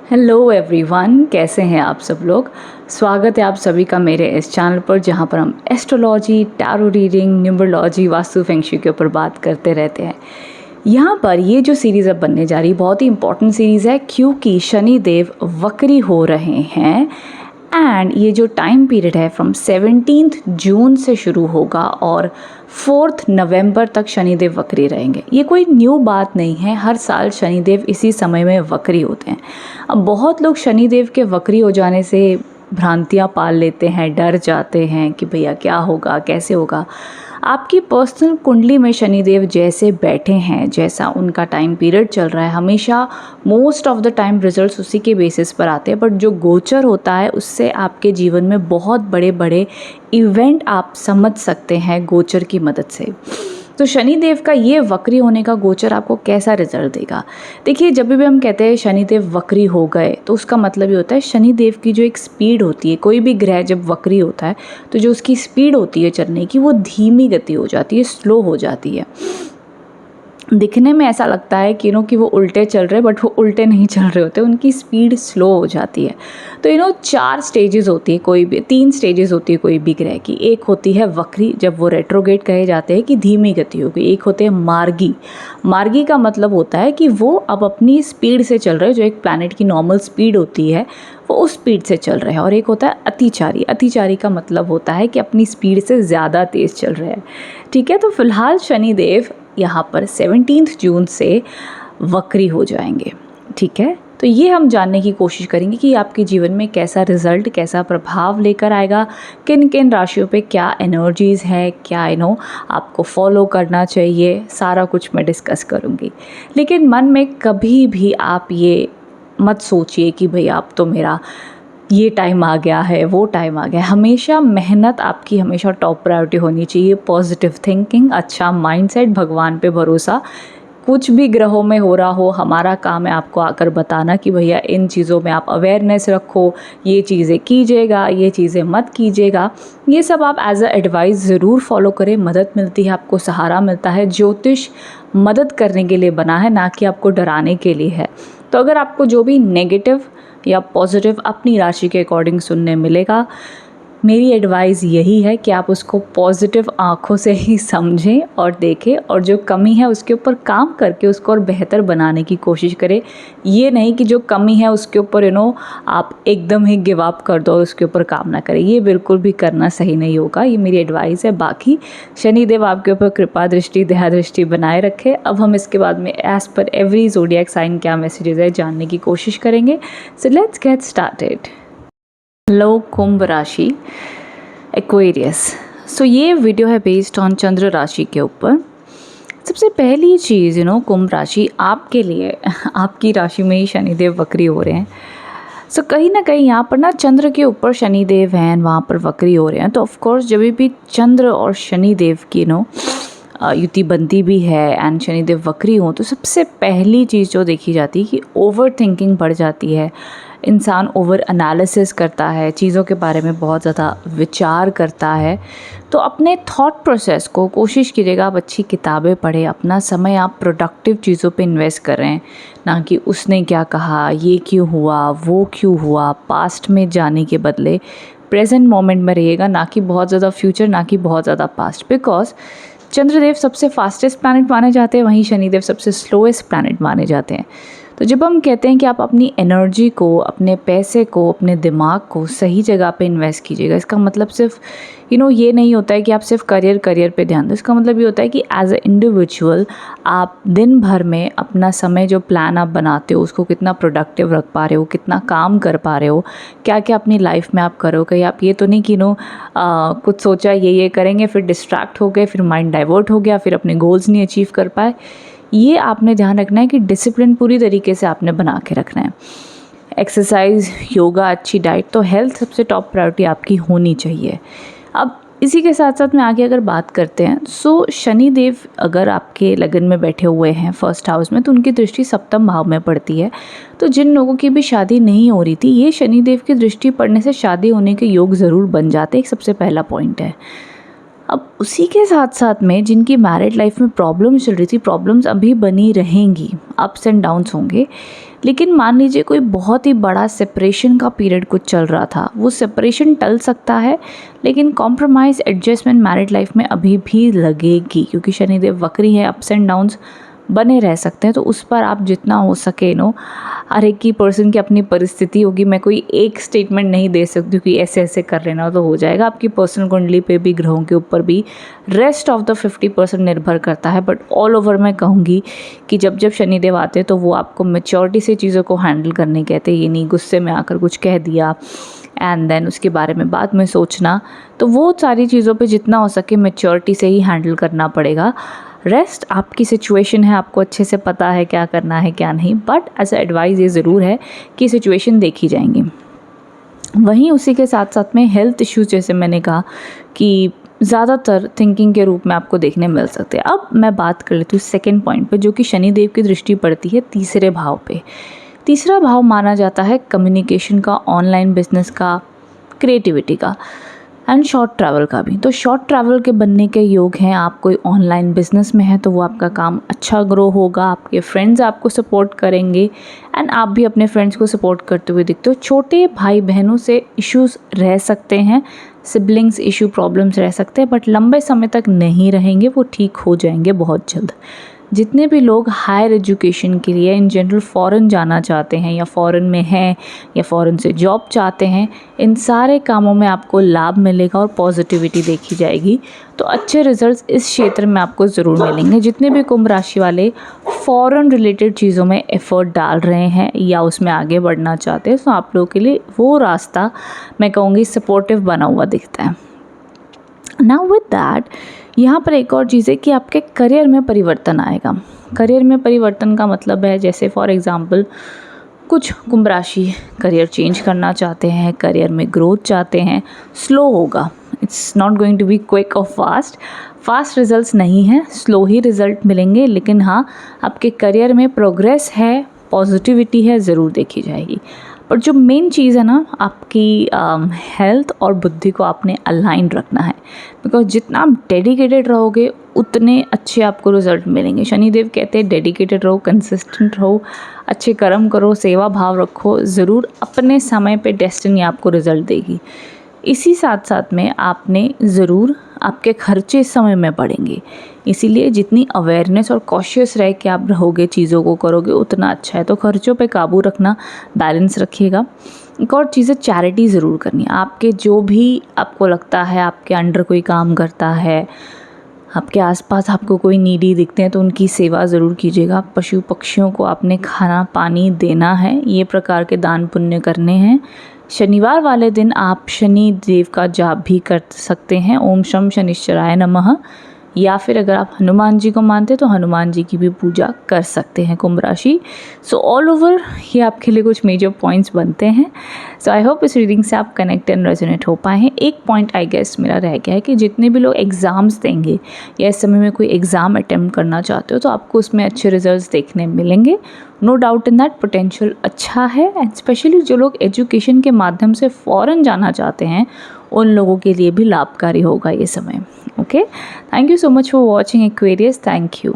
Hello everyone, कैसे हैं आप सब लोग। स्वागत है आप सभी का मेरे इस चैनल पर, जहां पर हम astrology, tarot reading, numerology, vastu feng shui के ऊपर बात करते रहते हैं। यहाँ पर ये जो सीरीज़ अब बनने जा रही है बहुत ही इंपॉर्टेंट सीरीज़ है, क्योंकि शनि देव वक्री हो रहे हैं। एंड ये जो टाइम पीरियड है फ्रॉम 17 जून से शुरू होगा और 4 नवंबर तक शनिदेव वक्री रहेंगे। ये कोई न्यू बात नहीं है, हर साल शनिदेव इसी समय में वक्री होते हैं। अब बहुत लोग शनिदेव के वक्री हो जाने से भ्रांतियाँ पाल लेते हैं, डर जाते हैं कि भैया क्या होगा, कैसे होगा। आपकी पर्सनल कुंडली में शनिदेव जैसे बैठे हैं, जैसा उनका टाइम पीरियड चल रहा है, हमेशा most of the time results उसी के बेसिस पर आते हैं। बट जो गोचर होता है उससे आपके जीवन में बहुत बड़े बड़े इवेंट आप समझ सकते हैं गोचर की मदद से। तो शनिदेव का ये वक्री होने का गोचर आपको कैसा रिजल्ट देगा। देखिए, जब भी हम कहते हैं शनिदेव वक्री हो गए तो उसका मतलब ये होता है शनिदेव की जो एक स्पीड होती है, कोई भी ग्रह जब वक्री होता है तो जो उसकी स्पीड होती है चलने की, वो धीमी गति हो जाती है, स्लो हो जाती है। दिखने में ऐसा लगता है कि वो उल्टे चल रहे हैं, बट वो उल्टे नहीं चल रहे होते, उनकी स्पीड स्लो हो जाती है। तो 4 स्टेजेस होती है, कोई भी 3 स्टेजेस होती है कोई भी ग्रह की। एक होती है वक्री, जब वो रेट्रोगेट कहे जाते हैं कि धीमी गति हो गई। एक होते हैं मार्गी। मार्गी का मतलब होता है कि वो अब अपनी स्पीड से चल रहे हैं, जो एक प्लैनेट की नॉर्मल स्पीड होती है वो उस स्पीड से चल रहे हैं। और एक होता है अतिचारी। अतिचारी का मतलब होता है कि अपनी स्पीड से ज़्यादा तेज़ चल रहे हैं। ठीक है, तो फिलहाल शनिदेव यहाँ पर 17 जून से वक्री हो जाएंगे। ठीक है, तो ये हम जानने की कोशिश करेंगे कि आपके जीवन में कैसा रिजल्ट, कैसा प्रभाव लेकर आएगा, किन किन राशियों पे क्या एनर्जीज़ है, क्या आपको फॉलो करना चाहिए, सारा कुछ मैं डिस्कस करूँगी। लेकिन मन में कभी भी आप ये मत सोचिए कि भाई आप तो मेरा ये टाइम आ गया है, वो टाइम आ गया है। हमेशा मेहनत आपकी हमेशा टॉप प्रायोरिटी होनी चाहिए। पॉजिटिव थिंकिंग, अच्छा माइंडसेट, भगवान पे भरोसा। कुछ भी ग्रहों में हो रहा हो, हमारा काम है आपको आकर बताना कि भैया इन चीज़ों में आप अवेयरनेस रखो, ये चीज़ें कीजिएगा, ये चीज़ें मत कीजिएगा। ये सब आप एज अ एडवाइस ज़रूर फॉलो करें, मदद मिलती है, आपको सहारा मिलता है। ज्योतिष मदद करने के लिए बना है, ना कि आपको डराने के लिए है। तो अगर आपको जो भी नेगेटिव या पॉजिटिव अपनी राशि के अकॉर्डिंग सुनने मिलेगा, मेरी एडवाइस यही है कि आप उसको पॉजिटिव आँखों से ही समझें और देखें, और जो कमी है उसके ऊपर काम करके उसको और बेहतर बनाने की कोशिश करें। ये नहीं कि जो कमी है उसके ऊपर आप एकदम ही गिव अप कर दो और उसके ऊपर काम ना करें। ये बिल्कुल भी करना सही नहीं होगा। ये मेरी एडवाइस है। बाकी शनिदेव आपके ऊपर कृपा दृष्टि, दया दृष्टि बनाए रखे। अब हम इसके बाद में as per every zodiac sign क्या मैसेजेस है जानने की कोशिश करेंगे। So let's get started. Hello कुंभ राशि, एक्वेरियस। सो ये वीडियो है बेस्ड ऑन चंद्र राशि के ऊपर। सबसे पहली चीज़ कुंभ राशि आपके लिए आपकी राशि में ही शनिदेव वक्री हो रहे हैं। सो कहीं ना कहीं यहाँ पर ना चंद्र के ऊपर शनिदेव हैं, वहाँ पर वक्री हो रहे हैं। तो ऑफकोर्स जब भी चंद्र और शनिदेव की युति बनती भी है एंड शनिदेव वक्री हो, तो सबसे पहली चीज़ जो देखी जाती है कि ओवर थिंकिंग बढ़ जाती है। इंसान ओवर एनालिसिस करता है, चीज़ों के बारे में बहुत ज़्यादा विचार करता है। तो अपने थॉट प्रोसेस को कोशिश कीजिएगा आप अच्छी किताबें पढ़ें, अपना समय आप प्रोडक्टिव चीज़ों पे इन्वेस्ट कर रहे हैं, ना कि उसने क्या कहा, ये क्यों हुआ, वो क्यों हुआ। पास्ट में जाने के बदले प्रेजेंट मोमेंट में रहिएगा, ना कि बहुत ज़्यादा फ्यूचर, ना कि बहुत ज़्यादा पास्ट। बिकॉज चंद्रदेव सबसे फास्टेस्ट प्लैनेट माने जाते हैं, वहीं शनिदेव सबसे स्लोएस्ट प्लैनेट माने जाते हैं। तो जब हम कहते हैं कि आप अपनी एनर्जी को, अपने पैसे को, अपने दिमाग को सही जगह पे इन्वेस्ट कीजिएगा, इसका मतलब सिर्फ ये नहीं होता है कि आप सिर्फ करियर पे ध्यान दें। इसका मतलब ये होता है कि एज ए इंडिविजुअल आप दिन भर में अपना समय, जो प्लान आप बनाते हो, उसको कितना प्रोडक्टिव रख पा रहे हो, कितना काम कर पा रहे हो, क्या क्या अपनी लाइफ में आप करो। कहीं आप ये तो नहीं कि कुछ सोचा ये करेंगे, फिर डिस्ट्रैक्ट हो गए, फिर माइंड डाइवर्ट हो गया, फिर अपने गोल्स नहीं अचीव कर पाए। ये आपने ध्यान रखना है कि डिसिप्लिन पूरी तरीके से आपने बना के रखना है। एक्सरसाइज, योगा, अच्छी डाइट, तो हेल्थ सबसे टॉप प्रायोरिटी आपकी होनी चाहिए। अब इसी के साथ साथ में आगे अगर बात करते हैं, सो शनिदेव अगर आपके लगन में बैठे हुए हैं फर्स्ट हाउस में, तो उनकी दृष्टि सप्तम भाव में पड़ती है। तो जिन लोगों की भी शादी नहीं हो रही थी, ये शनिदेव की दृष्टि पड़ने से शादी होने के योग ज़रूर बन जाते, एक सबसे पहला पॉइंट है। अब उसी के साथ साथ में जिनकी मैरिड लाइफ में प्रॉब्लम्स चल रही थी, प्रॉब्लम्स अभी बनी रहेंगी, अप्स एंड डाउन्स होंगे। लेकिन मान लीजिए कोई बहुत ही बड़ा सेपरेशन का पीरियड कुछ चल रहा था, वो सेपरेशन टल सकता है, लेकिन कॉम्प्रोमाइज़ एडजस्टमेंट मैरिड लाइफ में अभी भी लगेगी, क्योंकि शनिदेव वक्री है, अप्स एंड डाउन्स बने रह सकते हैं। तो उस पर आप जितना हो सके हर एक की पर्सन की अपनी परिस्थिति होगी। मैं कोई एक स्टेटमेंट नहीं दे सकती कि ऐसे ऐसे कर लेना तो हो जाएगा। आपकी पर्सनल कुंडली पे भी, ग्रहों के ऊपर भी रेस्ट ऑफ द 50% निर्भर करता है। बट ऑल ओवर मैं कहूँगी कि जब जब शनिदेव आते हैं तो वो आपको मैच्योरिटी से चीज़ों को हैंडल करने कहते हैं। ये नहीं गुस्से में आकर कुछ कह दिया एंड देन उसके बारे में बाद में सोचना। तो वो सारी चीज़ों पे जितना हो सके मैच्योरिटी से ही हैंडल करना पड़ेगा। रेस्ट आपकी सिचुएशन है, आपको अच्छे से पता है क्या करना है क्या नहीं, बट एज एडवाइस ये ज़रूर है कि सिचुएशन देखी जाएंगी। वहीं उसी के साथ साथ में हेल्थ इश्यूज, जैसे मैंने कहा कि ज़्यादातर थिंकिंग के रूप में आपको देखने मिल सकते हैं। अब मैं बात कर लेती हूँ सेकेंड पॉइंट पे, जो कि शनिदेव की दृष्टि पड़ती है तीसरे भाव पे। तीसरा भाव माना जाता है कम्युनिकेशन का, ऑनलाइन बिजनेस का, क्रिएटिविटी का एंड शॉर्ट ट्रैवल का भी। तो शॉर्ट ट्रैवल के बनने के योग हैं। आप कोई ऑनलाइन बिजनेस में है तो वो आपका काम अच्छा ग्रो होगा, आपके फ्रेंड्स आपको सपोर्ट करेंगे एंड आप भी अपने फ्रेंड्स को सपोर्ट करते हुए दिखते हो। छोटे भाई बहनों से इश्यूज रह सकते हैं, सिबलिंग्स इशू, प्रॉब्लम्स रह सकते हैं, बट लंबे समय तक नहीं रहेंगे, वो ठीक हो जाएंगे बहुत जल्द। जितने भी लोग हायर एजुकेशन के लिए इन जनरल फ़ॉरेन जाना चाहते हैं या फ़ॉरेन में हैं या फ़ॉरेन से जॉब चाहते हैं, इन सारे कामों में आपको लाभ मिलेगा और पॉजिटिविटी देखी जाएगी। तो अच्छे रिजल्ट्स इस क्षेत्र में आपको ज़रूर मिलेंगे। जितने भी कुंभ राशि वाले फ़ॉरेन रिलेटेड चीज़ों में एफ़र्ट डाल रहे हैं या उसमें आगे बढ़ना चाहते हैं, तो आप लोगों के लिए वो रास्ता मैं कहूँगी सपोर्टिव बना हुआ दिखता है। नाउ विद दैट, यहाँ पर एक और चीज़ है कि आपके करियर में परिवर्तन आएगा। करियर में परिवर्तन का मतलब है, जैसे फॉर एग्ज़ाम्पल कुछ कुंभ राशि करियर चेंज करना चाहते हैं, करियर में ग्रोथ चाहते हैं, स्लो होगा। It's not going to be quick और फास्ट रिजल्ट्स नहीं है, स्लो ही रिजल्ट मिलेंगे। लेकिन हाँ, आपके करियर में प्रोग्रेस है, पॉजिटिविटी है, ज़रूर देखी जाएगी। पर जो मेन चीज़ है ना, आपकी हेल्थ और बुद्धि को आपने अलाइन रखना है, बिकॉज जितना आप डेडिकेटेड रहोगे उतने अच्छे आपको रिजल्ट मिलेंगे। शनिदेव कहते हैं डेडिकेटेड रहो, कंसिस्टेंट रहो, अच्छे कर्म करो, सेवा भाव रखो, ज़रूर अपने समय पे डेस्टिनी आपको रिजल्ट देगी। इसी साथ साथ में आपने ज़रूर आपके खर्चे इस समय में बढ़ेंगे, इसीलिए जितनी अवेयरनेस और कॉशियस रह के आप रहोगे, चीज़ों को करोगे, उतना अच्छा है। तो खर्चों पे काबू रखना, बैलेंस रखिएगा। एक और चीज़ है, चैरिटी ज़रूर करनी। आपके जो भी आपको लगता है आपके अंडर कोई काम करता है, आपके आसपास आपको कोई नीडी दिखते हैं, तो उनकी सेवा ज़रूर कीजिएगा। पशु पक्षियों को आपने खाना पानी देना है, ये प्रकार के दान पुण्य करने हैं। शनिवार वाले दिन आप शनि देव का जाप भी कर सकते हैं, ओम शम शनिश्चराय नमः, या फिर अगर आप हनुमान जी को मानते हैं तो हनुमान जी की भी पूजा कर सकते हैं कुंभ राशि। सो ऑल ओवर ये आपके लिए कुछ मेजर पॉइंट्स बनते हैं। सो आई होप इस रीडिंग से आप कनेक्ट एंड रेजोनेट हो पाए हैं। एक पॉइंट आई गेस मेरा रह गया है कि जितने भी लोग एग्ज़ाम्स देंगे या इस समय में कोई एग्ज़ाम अटेम्प्ट करना चाहते हो, तो आपको उसमें अच्छे रिजल्ट्स देखने मिलेंगे। No doubt in that, potential अच्छा है। एंड स्पेशली जो लोग एजुकेशन के माध्यम से फ़ॉरेन जाना चाहते हैं, उन लोगों के लिए भी लाभकारी होगा ये समय। Okay, thank you so much for watching Aquarius. Thank you.